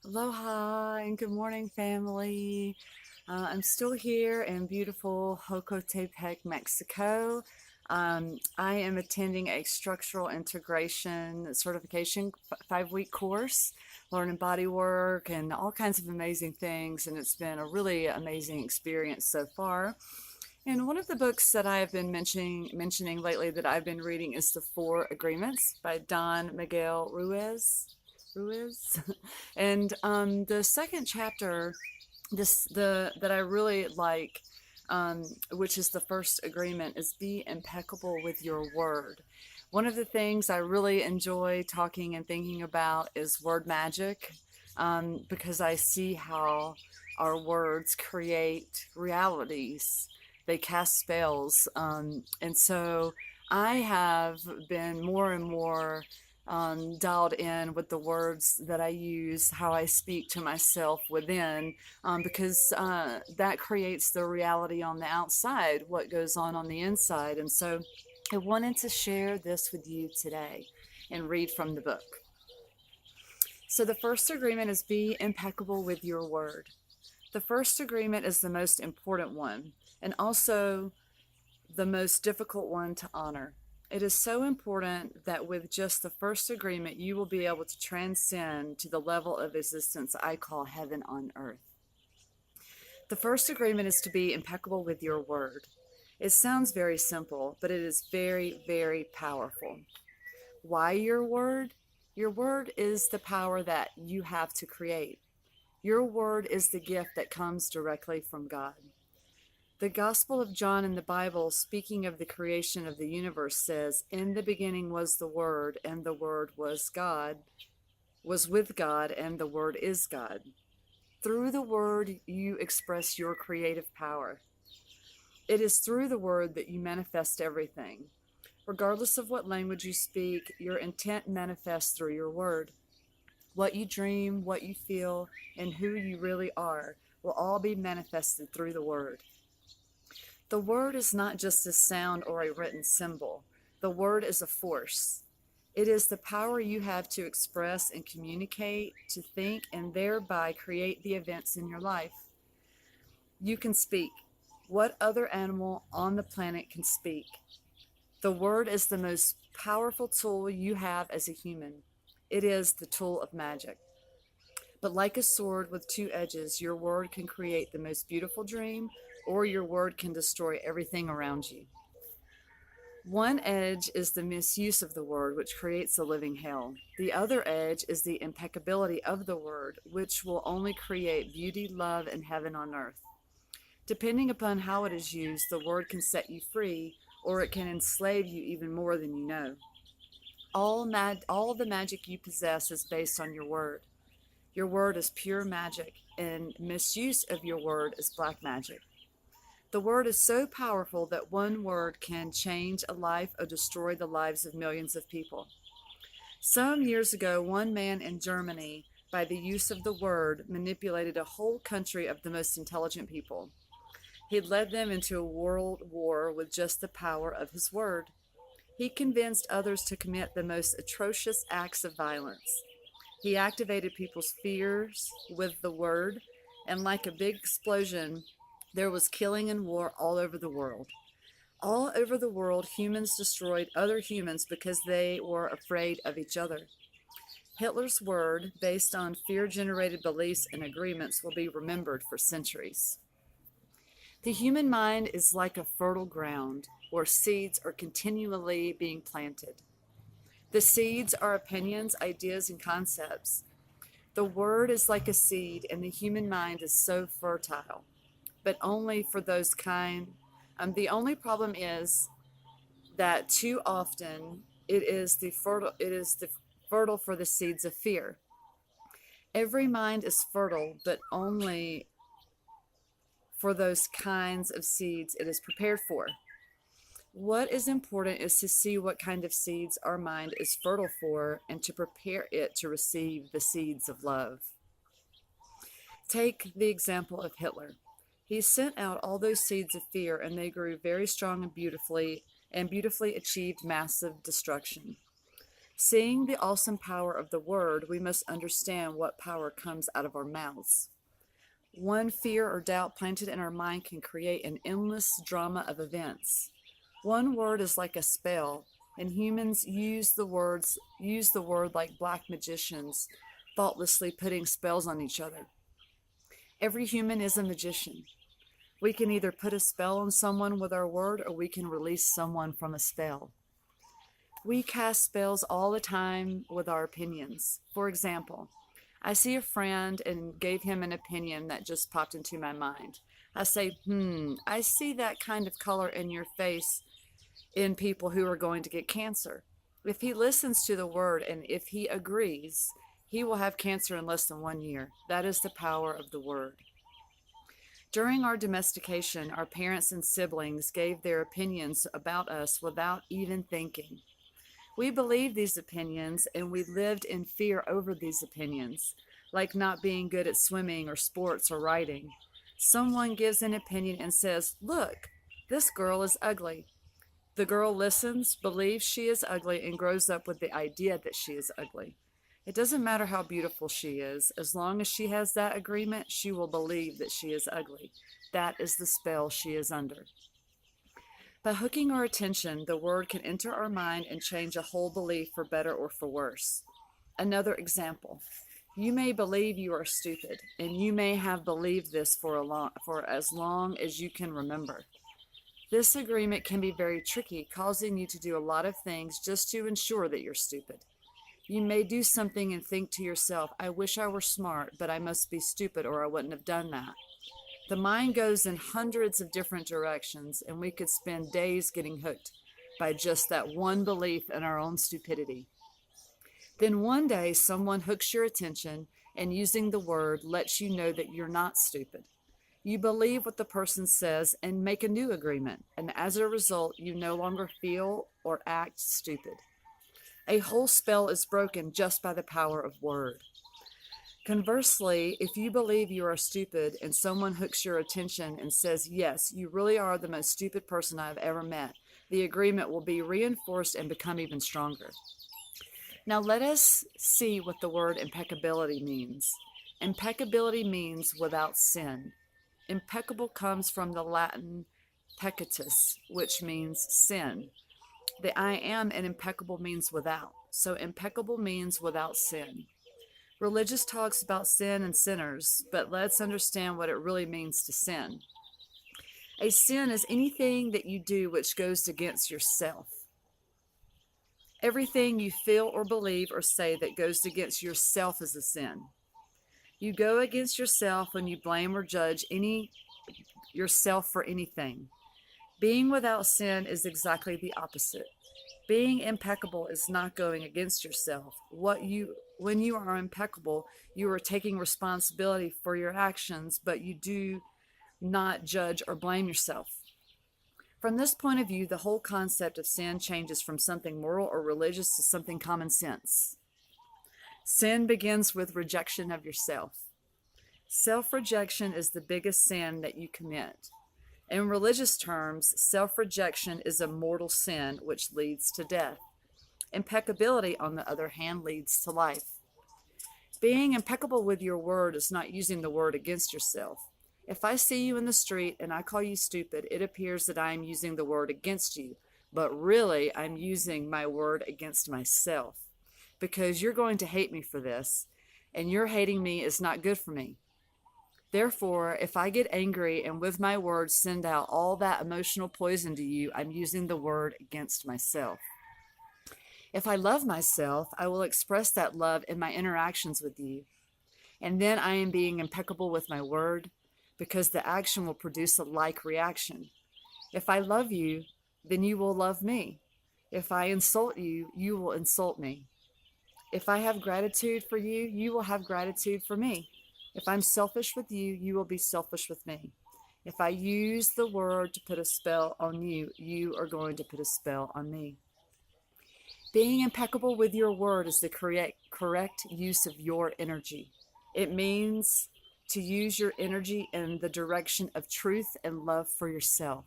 Aloha and good morning, family. I'm still here in beautiful Jocotepec, Mexico. I am attending a structural integration certification 5-week course, learning body work and all kinds of amazing things. And it's been a really amazing experience so far. And one of the books that I have been mentioning lately that I've been reading is The Four Agreements by Don Miguel Ruiz. And the second chapter, the that I really like, which is the first agreement, is be impeccable with your word. One of the things I really enjoy talking and thinking about is word magic, because I see how our words create realities. They cast spells, and so I have been more and more dialed in with the words that I use, how I speak to myself within, because that creates the reality on the outside, what goes on the inside. And so I wanted to share this with you today and read from the book. So the first agreement is be impeccable with your word. The first agreement is the most important one and also the most difficult one to honor. It is so important that with just the first agreement, you will be able to transcend to the level of existence I call heaven on earth. The first agreement is to be impeccable with your word. It sounds very simple, but it is very, very powerful. Why your word? Your word is the power that you have to create. Your word is the gift that comes directly from God. The Gospel of John in the Bible, speaking of the creation of the universe, says, "In the beginning was the Word, and the Word was God, was with God, and the Word is God." Through the Word, you express your creative power. It is through the Word that you manifest everything. Regardless of what language you speak, your intent manifests through your Word. What you dream, what you feel, and who you really are will all be manifested through the Word. The word is not just a sound or a written symbol. The word is a force. It is the power you have to express and communicate, to think, and thereby create the events in your life. You can speak. What other animal on the planet can speak? The word is the most powerful tool you have as a human. It is the tool of magic. But like a sword with two edges, your word can create the most beautiful dream, or your word can destroy everything around you. One edge is the misuse of the word, which creates a living hell. The other edge is the impeccability of the word, which will only create beauty, love, and heaven on earth. Depending upon how it is used, the word can set you free, or it can enslave you even more than you know. All the magic you possess is based on your word. Your word is pure magic, and misuse of your word is black magic. The word is so powerful that one word can change a life or destroy the lives of millions of people. Some years ago, one man in Germany, by the use of the word, manipulated a whole country of the most intelligent people. He led them into a world war with just the power of his word. He convinced others to commit the most atrocious acts of violence. He activated people's fears with the word, and like a big explosion, there was killing and war all over the world. All over the world, humans destroyed other humans because they were afraid of each other. Hitler's word, based on fear-generated beliefs and agreements, will be remembered for centuries. The human mind is like a fertile ground where seeds are continually being planted. The seeds are opinions, ideas, and concepts. The word is like a seed, and the human mind is so fertile, but only for those kind. The only problem is that too often it is the fertile for the seeds of fear. Every mind is fertile, but only for those kinds of seeds it is prepared for. What is important is to see what kind of seeds our mind is fertile for and to prepare it to receive the seeds of love. Take the example of Hitler. He sent out all those seeds of fear, and they grew very strong and beautifully achieved massive destruction. Seeing the awesome power of the word, we must understand what power comes out of our mouths. One fear or doubt planted in our mind can create an endless drama of events. One word is like a spell, and humans use the word like black magicians, thoughtlessly putting spells on each other. Every human is a magician. We can either put a spell on someone with our word, or we can release someone from a spell. We cast spells all the time with our opinions. For example, I see a friend and gave him an opinion that just popped into my mind. I say, I see that kind of color in your face in people who are going to get cancer. If he listens to the word and if he agrees, he will have cancer in less than 1 year. That is the power of the word. During our domestication, our parents and siblings gave their opinions about us without even thinking. We believed these opinions and we lived in fear over these opinions, like not being good at swimming or sports or writing. Someone gives an opinion and says, "Look, this girl is ugly." The girl listens, believes she is ugly, and grows up with the idea that she is ugly. It doesn't matter how beautiful she is. As long as she has that agreement, she will believe that she is ugly. That is the spell she is under. By hooking our attention, the word can enter our mind and change a whole belief for better or for worse. Another example. You may believe you are stupid, and you may have believed this for as long as you can remember. This agreement can be very tricky, causing you to do a lot of things just to ensure that you're stupid. You may do something and think to yourself, "I wish I were smart, but I must be stupid or I wouldn't have done that." The mind goes in hundreds of different directions, and we could spend days getting hooked by just that one belief in our own stupidity. Then one day, someone hooks your attention and using the word lets you know that you're not stupid. You believe what the person says and make a new agreement, and as a result, you no longer feel or act stupid. A whole spell is broken just by the power of word. Conversely, if you believe you are stupid and someone hooks your attention and says, "Yes, you really are the most stupid person I've ever met," the agreement will be reinforced and become even stronger. Now let us see what the word impeccability means. Impeccability means without sin. Impeccable comes from the Latin peccatus, which means sin. The I am and impeccable means without. So impeccable means without sin. Religious talks about sin and sinners, but let's understand what it really means to sin. A sin is anything that you do which goes against yourself. Everything you feel or believe or say that goes against yourself is a sin. You go against yourself when you blame or judge yourself for anything. Being without sin is exactly the opposite. Being impeccable is not going against yourself. When you are impeccable, you are taking responsibility for your actions, but you do not judge or blame yourself. From this point of view, the whole concept of sin changes from something moral or religious to something common sense. Sin begins with rejection of yourself. Self-rejection is the biggest sin that you commit. In religious terms, self-rejection is a mortal sin which leads to death. Impeccability, on the other hand, leads to life. Being impeccable with your word is not using the word against yourself. If I see you in the street and I call you stupid, it appears that I am using the word against you, but really I'm using my word against myself, because you're going to hate me for this, and your hating me is not good for me. Therefore, if I get angry and with my words send out all that emotional poison to you, I'm using the word against myself. If I love myself, I will express that love in my interactions with you. And then I am being impeccable with my word, because the action will produce a like reaction. If I love you, then you will love me. If I insult you, you will insult me. If I have gratitude for you, you will have gratitude for me. If I'm selfish with you, you will be selfish with me. If I use the word to put a spell on you, you are going to put a spell on me. Being impeccable with your word is the correct use of your energy. It means to use your energy in the direction of truth and love for yourself.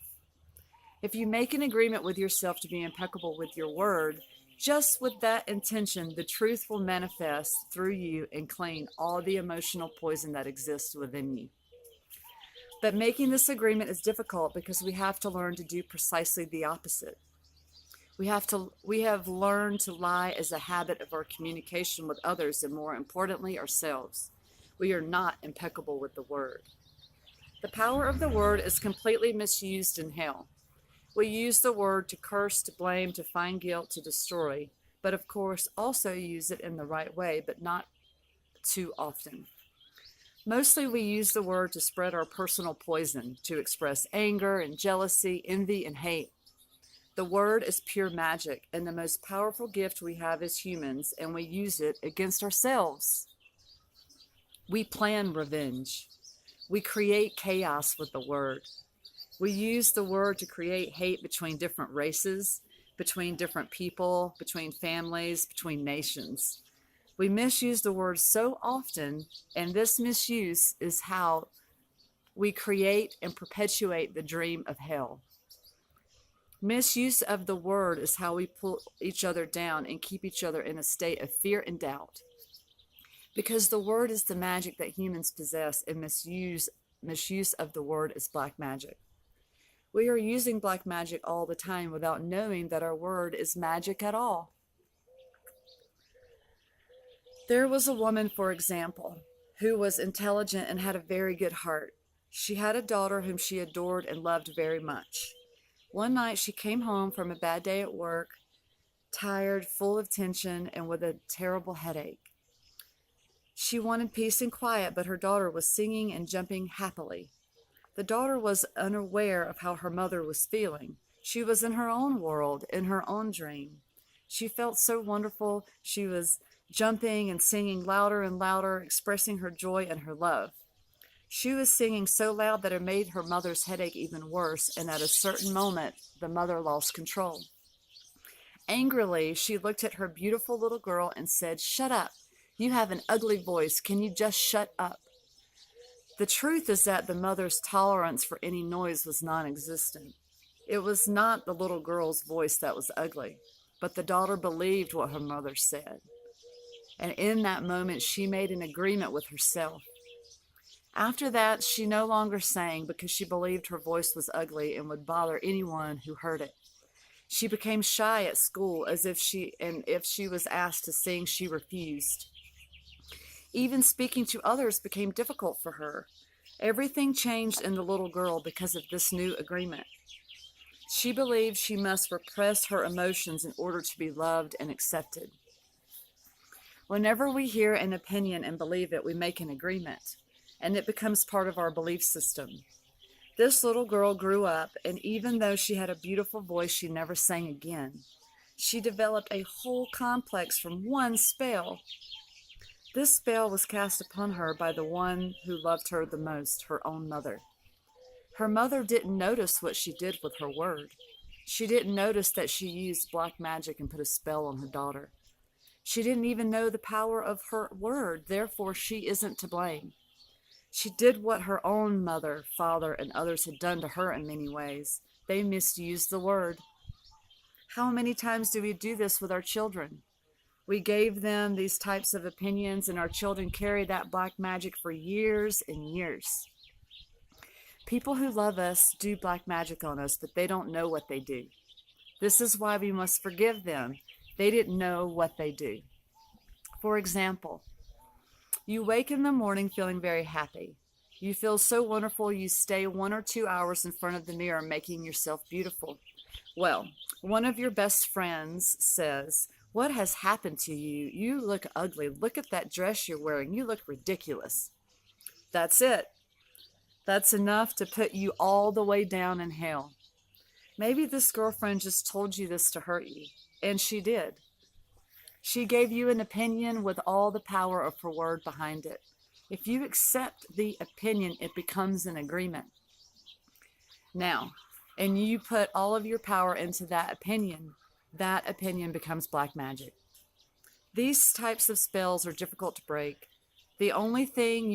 If you make an agreement with yourself to be impeccable with your word, Just with that intention, the truth will manifest through you and clean all the emotional poison that exists within you. But making this agreement is difficult because we have to learn to do precisely the opposite. We have learned to lie as a habit of our communication with others and, more importantly, ourselves. We are not impeccable with the word. The power of the word is completely misused in hell. We use the word to curse, to blame, to find guilt, to destroy, but of course also use it in the right way, but not too often. Mostly we use the word to spread our personal poison, to express anger and jealousy, envy and hate. The word is pure magic and the most powerful gift we have as humans, and we use it against ourselves. We plan revenge. We create chaos with the word. We use the word to create hate between different races, between different people, between families, between nations. We misuse the word so often, and this misuse is how we create and perpetuate the dream of hell. Misuse of the word is how we pull each other down and keep each other in a state of fear and doubt. Because the word is the magic that humans possess, and misuse of the word is black magic. We are using black magic all the time without knowing that our word is magic at all. There was a woman, for example, who was intelligent and had a very good heart. She had a daughter whom she adored and loved very much. One night she came home from a bad day at work, tired, full of tension, and with a terrible headache. She wanted peace and quiet, but her daughter was singing and jumping happily. The daughter was unaware of how her mother was feeling. She was in her own world, in her own dream. She felt so wonderful. She was jumping and singing louder and louder, expressing her joy and her love. She was singing so loud that it made her mother's headache even worse, and at a certain moment, the mother lost control. Angrily, she looked at her beautiful little girl and said, "Shut up. You have an ugly voice. Can you just shut up?" The truth is that the mother's tolerance for any noise was non-existent. It was not the little girl's voice that was ugly, but the daughter believed what her mother said. And in that moment, she made an agreement with herself. After that, she no longer sang because she believed her voice was ugly and would bother anyone who heard it. She became shy at school, if she was asked to sing, she refused. Even speaking to others became difficult for her. Everything changed in the little girl because of this new agreement. She believed she must repress her emotions in order to be loved and accepted. Whenever we hear an opinion and believe it, we make an agreement, and it becomes part of our belief system. This little girl grew up, and even though she had a beautiful voice, she never sang again. She developed a whole complex from one spell. This spell was cast upon her by the one who loved her the most, her own mother. Her mother didn't notice what she did with her word. She didn't notice that she used black magic and put a spell on her daughter. She didn't even know the power of her word, therefore she isn't to blame. She did what her own mother, father, and others had done to her in many ways. They misused the word. How many times do we do this with our children? We gave them these types of opinions, and our children carry that black magic for years and years. People who love us do black magic on us, but they don't know what they do. This is why we must forgive them. They didn't know what they do. For example, you wake in the morning feeling very happy. You feel so wonderful you stay 1 or 2 hours in front of the mirror making yourself beautiful. Well, one of your best friends says, "What has happened to you? You look ugly. Look at that dress you're wearing. You look ridiculous." That's it. That's enough to put you all the way down in hell. Maybe this girlfriend just told you this to hurt you, and she did. She gave you an opinion with all the power of her word behind it. If you accept the opinion, it becomes an agreement. Now, and you put all of your power into that opinion becomes black magic. These types of spells are difficult to break. The only thing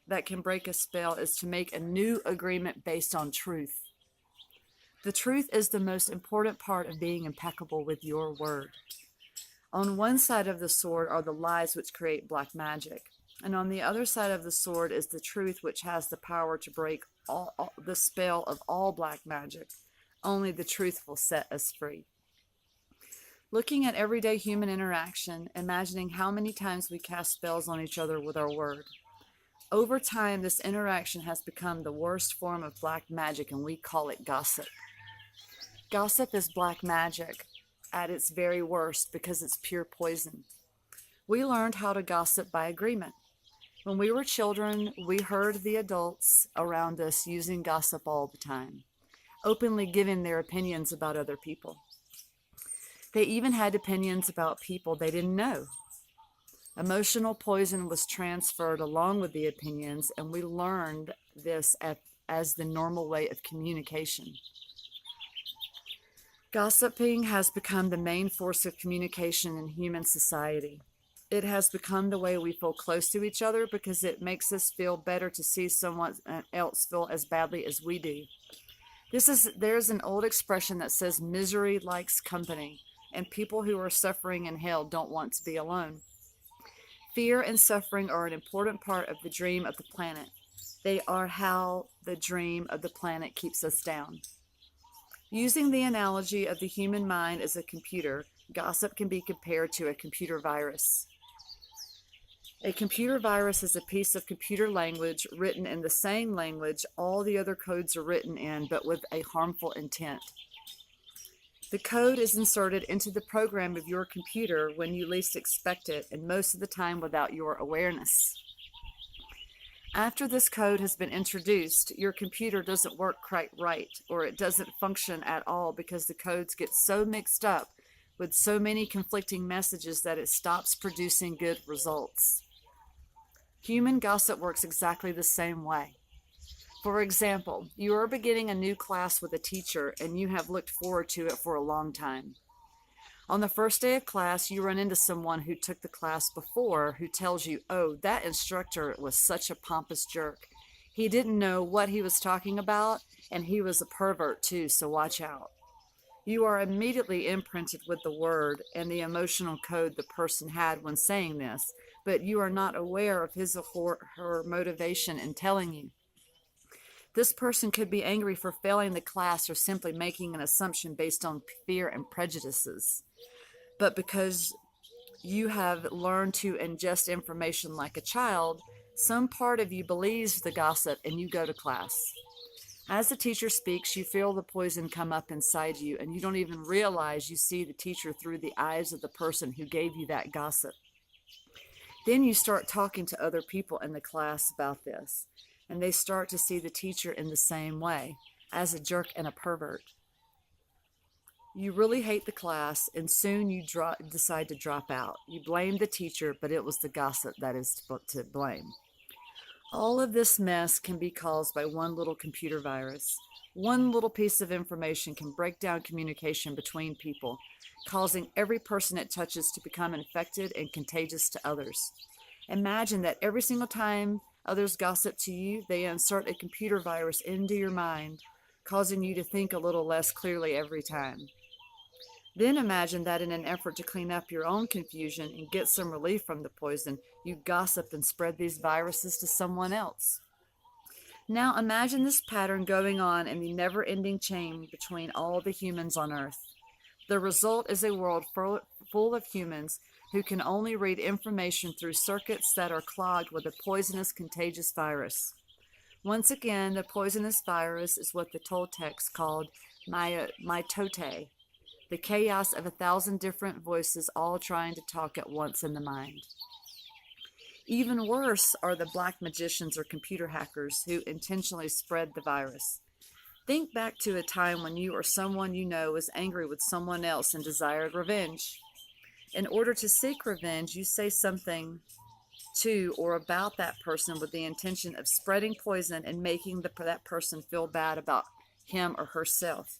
that can break a spell is to make a new agreement based on truth. The truth is the most important part of being impeccable with your word. On one side of the sword are the lies which create black magic, and on the other side of the sword is the truth which has the power to break all the spell of all black magic. Only the truth will set us free. Looking at everyday human interaction, imagining how many times we cast spells on each other with our word. Over time, this interaction has become the worst form of black magic, and we call it gossip. Gossip is black magic at its very worst because it's pure poison. We learned how to gossip by agreement. When we were children, we heard the adults around us using gossip all the time, openly giving their opinions about other people. They even had opinions about people they didn't know. Emotional poison was transferred along with the opinions, and we learned this as the normal way of communication. Gossiping has become the main force of communication in human society. It has become the way we feel close to each other because it makes us feel better to see someone else feel as badly as we do. There's an old expression that says misery likes company, and people who are suffering in hell don't want to be alone. Fear and suffering are an important part of the dream of the planet. They are how the dream of the planet keeps us down. Using the analogy of the human mind as a computer, gossip can be compared to a computer virus. A computer virus is a piece of computer language written in the same language all the other codes are written in, but with a harmful intent. The code is inserted into the program of your computer when you least expect it, and most of the time without your awareness. After this code has been introduced, your computer doesn't work quite right, or it doesn't function at all because the codes get so mixed up with so many conflicting messages that it stops producing good results. Human gossip works exactly the same way. For example, you are beginning a new class with a teacher and you have looked forward to it for a long time. On the first day of class, you run into someone who took the class before who tells you, "Oh, that instructor was such a pompous jerk. He didn't know what he was talking about, and he was a pervert too, so watch out." You are immediately imprinted with the word and the emotional code the person had when saying this, but you are not aware of his or her motivation in telling you. This person could be angry for failing the class or simply making an assumption based on fear and prejudices. But because you have learned to ingest information like a child, some part of you believes the gossip and you go to class. As the teacher speaks, you feel the poison come up inside you, and you don't even realize you see the teacher through the eyes of the person who gave you that gossip. Then you start talking to other people in the class about this, and they start to see the teacher in the same way, as a jerk and a pervert. You really hate the class, and soon you decide to drop out. You blame the teacher, but it was the gossip that is to blame. All of this mess can be caused by one little computer virus. One little piece of information can break down communication between people, causing every person it touches to become infected and contagious to others. Imagine that every single time others gossip to you, they insert a computer virus into your mind, causing you to think a little less clearly every time. Then imagine that in an effort to clean up your own confusion and get some relief from the poison, you gossip and spread these viruses to someone else. Now imagine this pattern going on in the never-ending chain between all the humans on Earth. The result is a world full of humans who can only read information through circuits that are clogged with a poisonous, contagious virus. Once again, the poisonous virus is what the Toltecs called mitote, the chaos of 1,000 different voices all trying to talk at once in the mind. Even worse are the black magicians or computer hackers who intentionally spread the virus. Think back to a time when you or someone you know was angry with someone else and desired revenge. In order to seek revenge, you say something to or about that person with the intention of spreading poison and making that person feel bad about him or herself.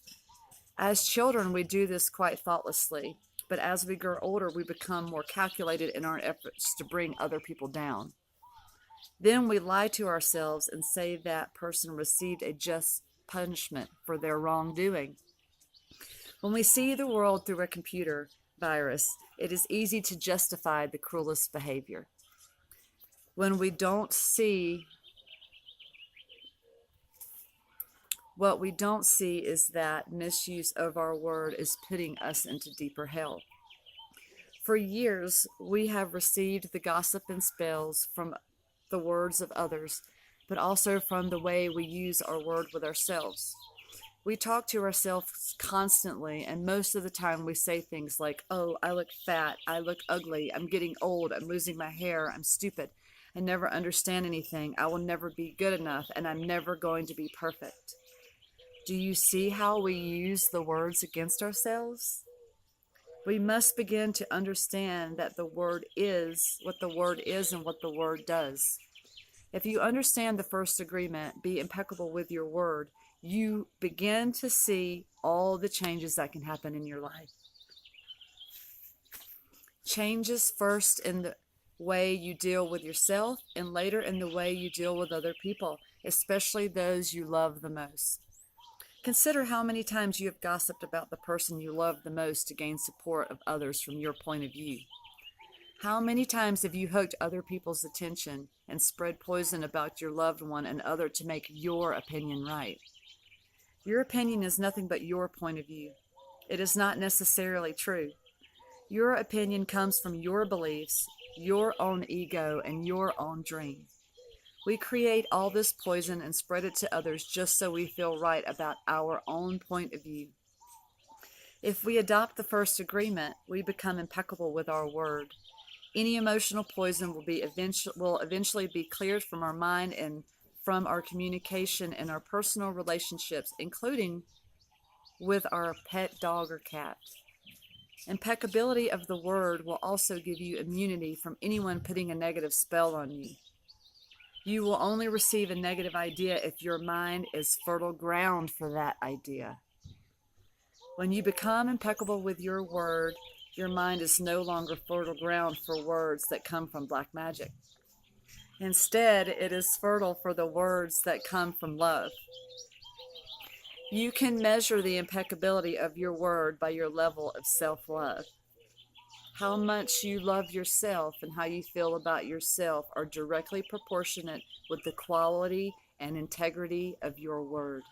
As children, we do this quite thoughtlessly, but as we grow older, we become more calculated in our efforts to bring other people down. Then we lie to ourselves and say that person received a just punishment for their wrongdoing. When we see the world through a computer virus, it is easy to justify the cruelest behavior. When we don't see, what we don't see is that misuse of our word is putting us into deeper hell. For years, we have received the gossip and spells from the words of others, but also from the way we use our word with ourselves. We talk to ourselves constantly, and most of the time we say things like, oh, I look fat, I look ugly, I'm getting old, I'm losing my hair, I'm stupid, I never understand anything, I will never be good enough, and I'm never going to be perfect. Do you see how we use the words against ourselves? We must begin to understand that the word is what the word is and what the word does. If you understand the first agreement, be impeccable with your word, you begin to see all the changes that can happen in your life. Changes first in the way you deal with yourself and later in the way you deal with other people, especially those you love the most. Consider how many times you have gossiped about the person you love the most to gain support of others from your point of view. How many times have you hooked other people's attention and spread poison about your loved one and other to make your opinion right? Your opinion is nothing but your point of view. It is not necessarily true. Your opinion comes from your beliefs, your own ego, and your own dream. We create all this poison and spread it to others just so we feel right about our own point of view. If we adopt the first agreement, we become impeccable with our word. Any emotional poison will eventually be cleared from our mind and from our communication and our personal relationships, including with our pet dog or cat. Impeccability of the word will also give you immunity from anyone putting a negative spell on you. You will only receive a negative idea if your mind is fertile ground for that idea. When you become impeccable with your word, your mind is no longer fertile ground for words that come from black magic. Instead, it is fertile for the words that come from love. You can measure the impeccability of your word by your level of self-love. How much you love yourself and how you feel about yourself are directly proportionate with the quality and integrity of your word.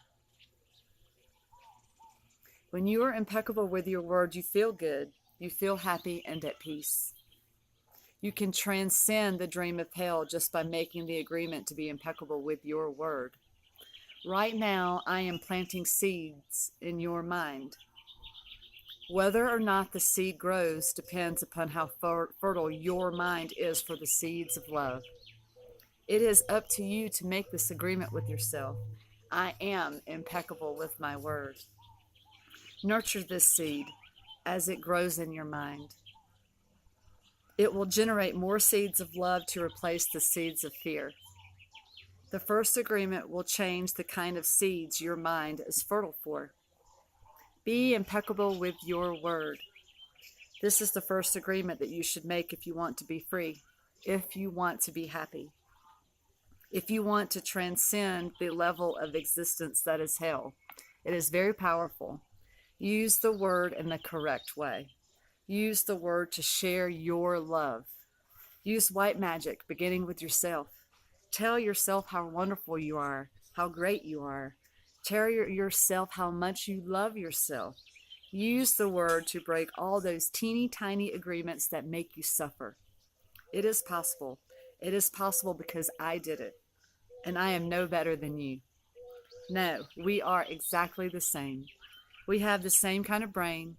When you are impeccable with your word, you feel good, you feel happy and at peace. You can transcend the dream of hell just by making the agreement to be impeccable with your word. Right now, I am planting seeds in your mind. Whether or not the seed grows depends upon how fertile your mind is for the seeds of love. It is up to you to make this agreement with yourself. I am impeccable with my word. Nurture this seed as it grows in your mind. It will generate more seeds of love to replace the seeds of fear. The first agreement will change the kind of seeds your mind is fertile for. Be impeccable with your word. This is the first agreement that you should make if you want to be free, if you want to be happy, if you want to transcend the level of existence that is hell. It is very powerful. Use the word in the correct way. Use the word to share your love. Use white magic, beginning with yourself. Tell yourself how wonderful you are, how great you are. Tell yourself how much you love yourself. Use the word to break all those teeny tiny agreements that make you suffer. It is possible. It is possible because I did it. And I am no better than you. No, we are exactly the same. We have the same kind of brain,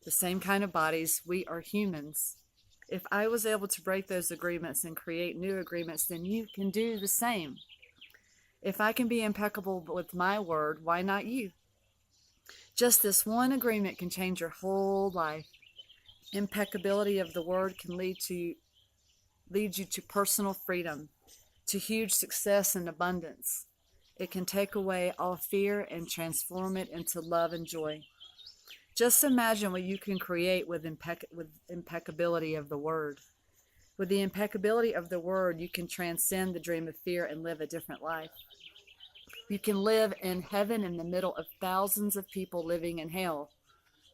the same kind of bodies. We are humans. If I was able to break those agreements and create new agreements, then you can do the same. If I can be impeccable with my word, why not you? Just this one agreement can change your whole life. Impeccability of the word can lead you to personal freedom, to huge success and abundance. It can take away all fear and transform it into love and joy. Just imagine what you can create with impeccability of the word. With the impeccability of the word, you can transcend the dream of fear and live a different life. You can live in heaven in the middle of thousands of people living in hell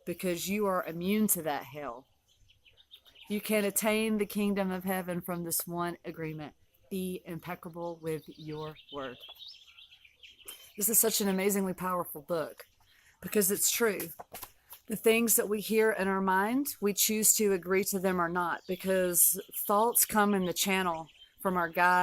because you are immune to that hell. You can attain the kingdom of heaven from this one agreement. Be impeccable with your word. This is such an amazingly powerful book because it's true. The things that we hear in our mind, we choose to agree to them or not, because thoughts come in the channel from our guide.